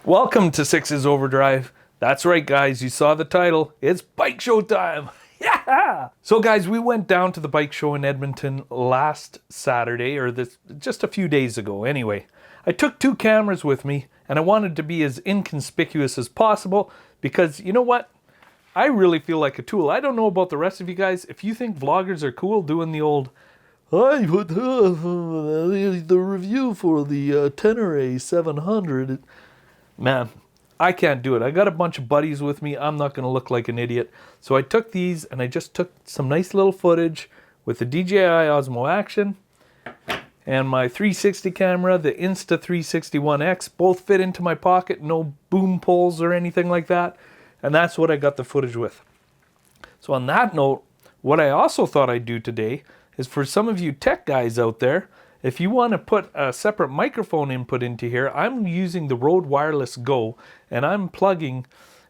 Welcome to Six's Overdrive. That's right, guys, you saw the title. It's bike show time. Yeah! So guys, we went down to the bike show in Edmonton last Saturday, or just a few days ago anyway. I took 2 cameras with me, and I wanted to be as inconspicuous as possible because, you know what? I really feel like a tool. I don't know about the rest of you guys. If you think vloggers are cool doing the old, I put the review for the Tenere 700. Man, I can't do it. I got a bunch of buddies with me. I'm not going to look like an idiot. So I took these and I just took some nice little footage with the DJI Osmo Action and my 360 camera, the Insta 361X. Both fit into my pocket, no boom poles or anything like that. And that's what I got the footage with. So on that note, what I also thought I'd do today is for some of you tech guys out there, if you want to put a separate microphone input into here, I'm using the Rode Wireless Go, and I'm plugging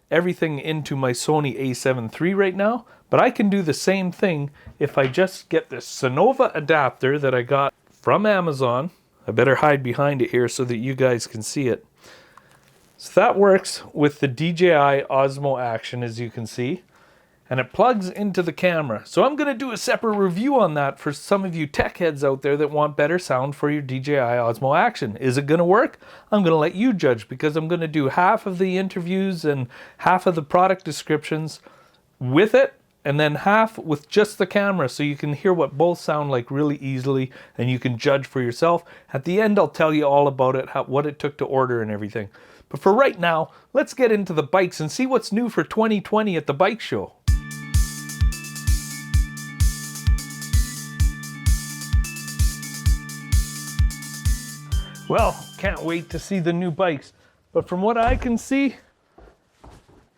everything into my Sony a7 III right now, but I can do the same thing if I just get this Cynova adapter that I got from Amazon. I better hide behind it here so that you guys can see it. So that works with the DJI Osmo Action, as you can see, and it plugs into the camera. So I'm going to do a separate review on that for some of you tech heads out there that want better sound for your DJI Osmo Action. Is it going to work? I'm going to let you judge, because I'm going to do half of the interviews and half of the product descriptions with it, and then half with just the camera, so you can hear what both sound like really easily and you can judge for yourself. At the end, I'll tell you all about it, what it took to order and everything. But for right now, let's get into the bikes and see what's new for 2020 at the bike show. Well, can't wait to see the new bikes. But from what I can see,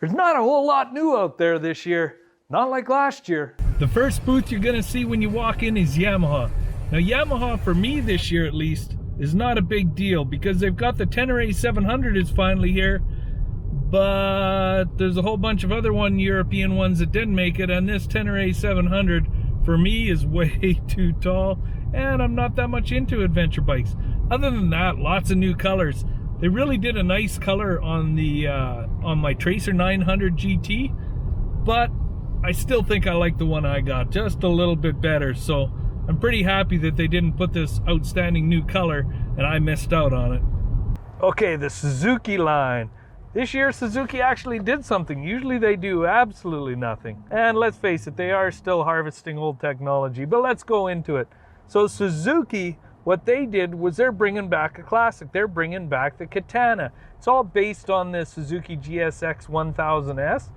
there's not a whole lot new out there this year. Not like last year. The first booth you're gonna see when you walk in is Yamaha. Now Yamaha, for me this year at least, is not a big deal because they've got the Tenere 700 is finally here, but there's a whole bunch of other European ones that didn't make it, and this Tenere 700 for me is way too tall, and I'm not that much into adventure bikes. Other than that, lots of new colors. They really did a nice color on the on my Tracer 900 GT, but I still think I like the one I got just a little bit better. So I'm pretty happy that they didn't put this outstanding new color and I missed out on it. Okay, the Suzuki line. This year Suzuki actually did something. Usually they do absolutely nothing. And let's face it, they are still harvesting old technology, but let's go into it. So Suzuki, what they did was they're bringing back a classic. They're bringing back the Katana. It's all based on the Suzuki GSX 1000S,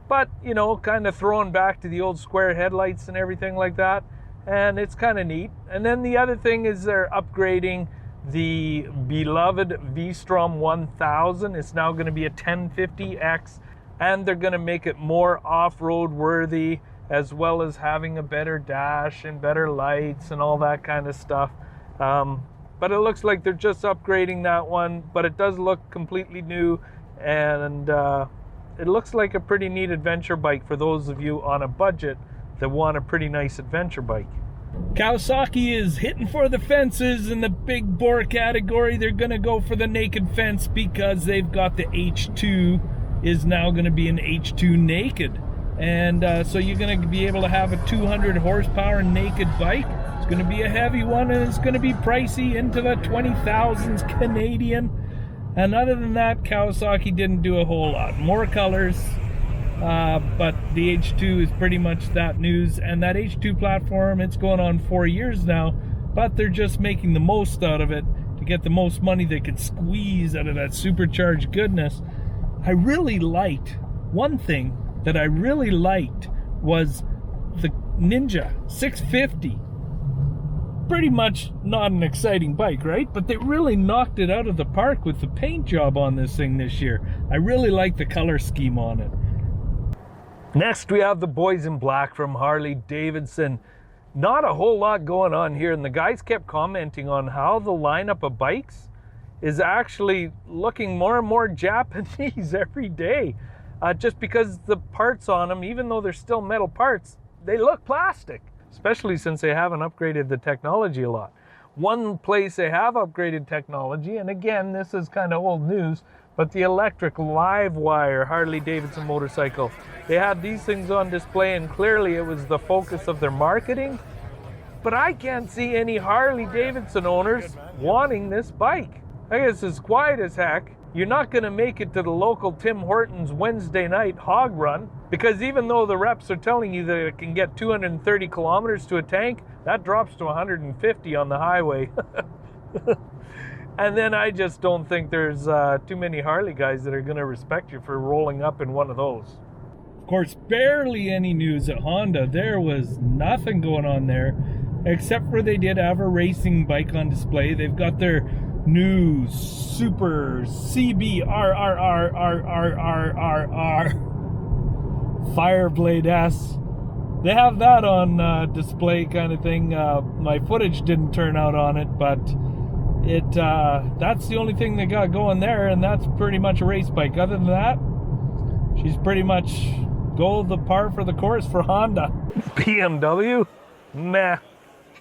but, you know, kind of thrown back to the old square headlights and everything like that. And it's kind of neat. And then the other thing is they're upgrading the beloved V-Strom 1000. It's now going to be a 1050X, and they're going to make it more off-road worthy, as well as having a better dash and better lights and all that kind of stuff. But it looks like they're just upgrading that one, but it does look completely new, and it looks like a pretty neat adventure bike for those of you on a budget that want a pretty nice adventure bike. Kawasaki is hitting for the fences in the big bore category. They're going to go for the naked fence because they've got the H2 is now going to be an H2 naked. And so you're going to be able to have a 200 horsepower naked bike. It's going to be a heavy one, and it's going to be pricey, into the 20,000s Canadian. And other than that, Kawasaki didn't do a whole lot. More colors, but the H2 is pretty much that news. And that H2 platform, it's going on 4 years now, but they're just making the most out of it to get the most money they could squeeze out of that supercharged goodness. I really liked, one thing that I really liked was the Ninja 650. Pretty much not an exciting bike, right? But they really knocked it out of the park with the paint job on this thing this year. I really like the color scheme on it. Next, we have the boys in black from Harley Davidson. Not a whole lot going on here, and the guys kept commenting on how the lineup of bikes is actually looking more and more Japanese every day. Just because the parts on them, even though they're still metal parts, they look plastic, especially since they haven't upgraded the technology a lot. One place they have upgraded technology, and again, this is kind of old news, but the electric live wire Harley Davidson motorcycle. They had these things on display, and clearly it was the focus of their marketing. But I can't see any Harley Davidson owners wanting this bike. I guess it's quiet as heck. You're not going to make it to the local Tim Hortons Wednesday night hog run, because even though the reps are telling you that it can get 230 kilometers to a tank, that drops to 150 on the highway. And then I just don't think there's too many Harley guys that are going to respect you for rolling up in one of those. Of course, barely any news at Honda. There was nothing going on there, except for they did have a racing bike on display. They've got their new Super CBRRRRRRR Fireblade S. They have that on display kind of thing. My footage didn't turn out on it, but that's the only thing they got going there, and that's pretty much a race bike. Other than that, she's pretty much gold the par for the course for Honda. BMW? Meh.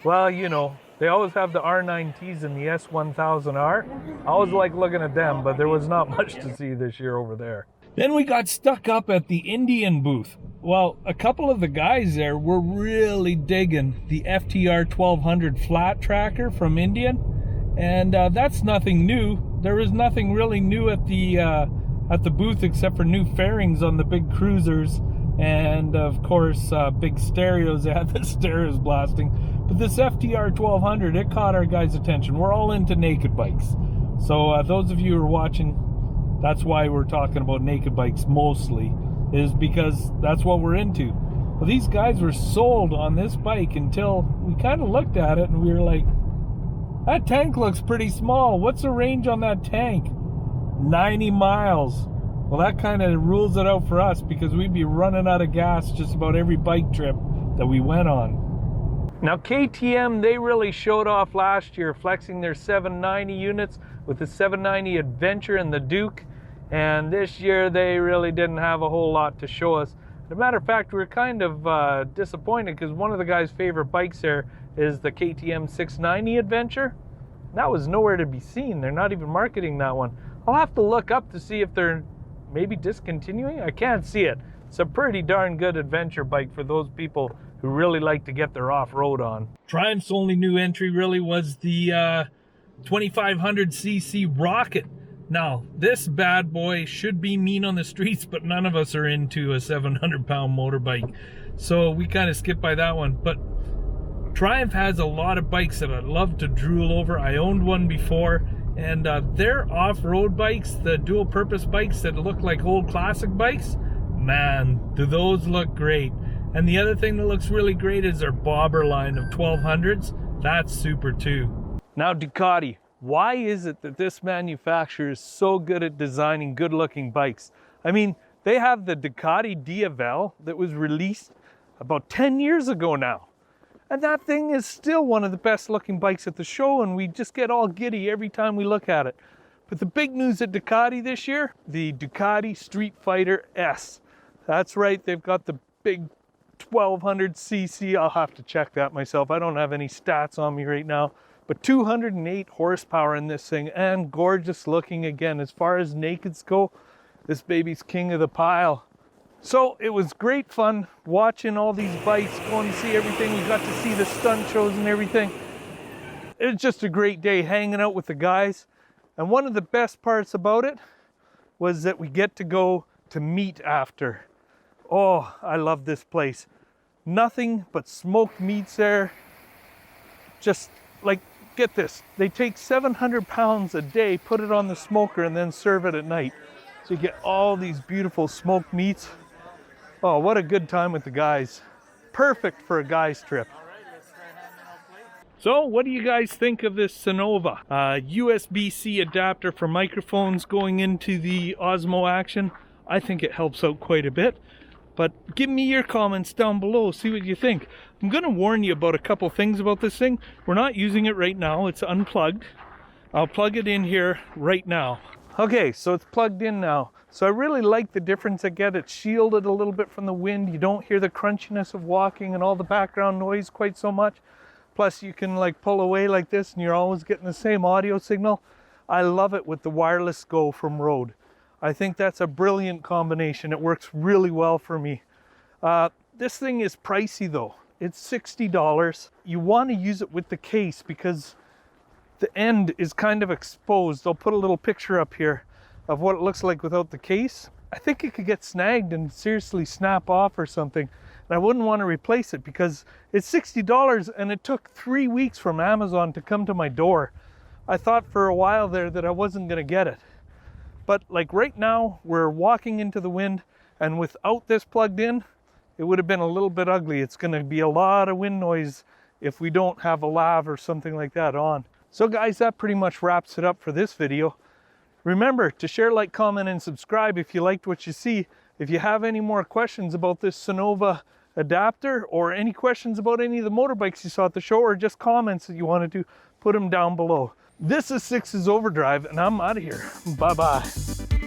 Well, you know, they always have the R9Ts and the S1000R. I always like looking at them, but there was not much to see this year over there. Then we got stuck up at the Indian booth. Well, a couple of the guys there were really digging the FTR 1200 flat tracker from Indian. And that's nothing new. There was nothing really new at the booth except for new fairings on the big cruisers, and of course big stereos. They had the stereos blasting. But this FTR 1200, it caught our guys' attention. We're all into naked bikes, so those of you who are watching, that's why we're talking about naked bikes mostly, is because that's what we're into. Well, these guys were sold on this bike until we kind of looked at it and we were like, that tank looks pretty small. What's the range on that tank? 90 miles. Well, that kind of rules it out for us, because we'd be running out of gas just about every bike trip that we went on. Now, KTM, they really showed off last year, flexing their 790 units with the 790 Adventure and the Duke. And this year, they really didn't have a whole lot to show us. As a matter of fact, we were kind of disappointed, because one of the guys' favorite bikes there is the KTM 690 Adventure. That was nowhere to be seen. They're not even marketing that one. I'll have to look up to see if they're maybe discontinuing. I can't see it. It's a pretty darn good adventure bike for those people who really like to get their off-road on. Triumph's only new entry really was the 2500cc Rocket. Now, this bad boy should be mean on the streets, but none of us are into a 700-pound motorbike, so we kind of skipped by that one. But Triumph has a lot of bikes that I'd love to drool over. I owned one before, and their off-road bikes, the dual-purpose bikes that look like old classic bikes, man, do those look great. And the other thing that looks really great is their bobber line of 1200s. That's super too. Now, Ducati. Why is it that this manufacturer is so good at designing good-looking bikes? I mean, they have the Ducati Diavel that was released about 10 years ago now. And that thing is still one of the best-looking bikes at the show, and we just get all giddy every time we look at it. But the big news at Ducati this year, the Ducati Street Fighter S. That's right, they've got the big 1200cc. I'll have to check that myself. I don't have any stats on me right now. But 208 horsepower in this thing, and gorgeous looking again. As far as nakeds go, this baby's king of the pile. So it was great fun watching all these bikes, going to see everything. We got to see the stunt shows and everything. It was just a great day hanging out with the guys. And one of the best parts about it was that we get to go to meat after. Oh, I love this place. Nothing but smoked meats there. Just like, get this, they take 700 pounds a day, put it on the smoker, and then serve it at night. So you get all these beautiful smoked meats. Oh, what a good time with the guys. Perfect for a guy's trip. So what do you guys think of this Cynova? USB C adapter for microphones going into the Osmo Action. I think it helps out quite a bit. But give me your comments down below, see what you think. I'm going to warn you about a couple things about this thing. We're not using it right now, it's unplugged. I'll plug it in here right now. Okay, so it's plugged in now. So I really like the difference I get. It's shielded a little bit from the wind. You don't hear the crunchiness of walking and all the background noise quite so much. Plus you can like pull away like this and you're always getting the same audio signal. I love it with the wireless go from Rode. I think that's a brilliant combination. It works really well for me. This thing is pricey though. It's $60. You want to use it with the case because the end is kind of exposed. I'll put a little picture up here of what it looks like without the case. I think it could get snagged and seriously snap off or something. And I wouldn't want to replace it because it's $60 and it took 3 weeks from Amazon to come to my door. I thought for a while there that I wasn't going to get it. But like right now, we're walking into the wind, and without this plugged in, it would have been a little bit ugly. It's going to be a lot of wind noise if we don't have a lav or something like that on. So guys, that pretty much wraps it up for this video. Remember to share, like, comment, and subscribe if you liked what you see. If you have any more questions about this Cynova adapter or any questions about any of the motorbikes you saw at the show, or just comments that you wanted to, put them down below. This is Six's Overdrive, and I'm out of here. Bye-bye.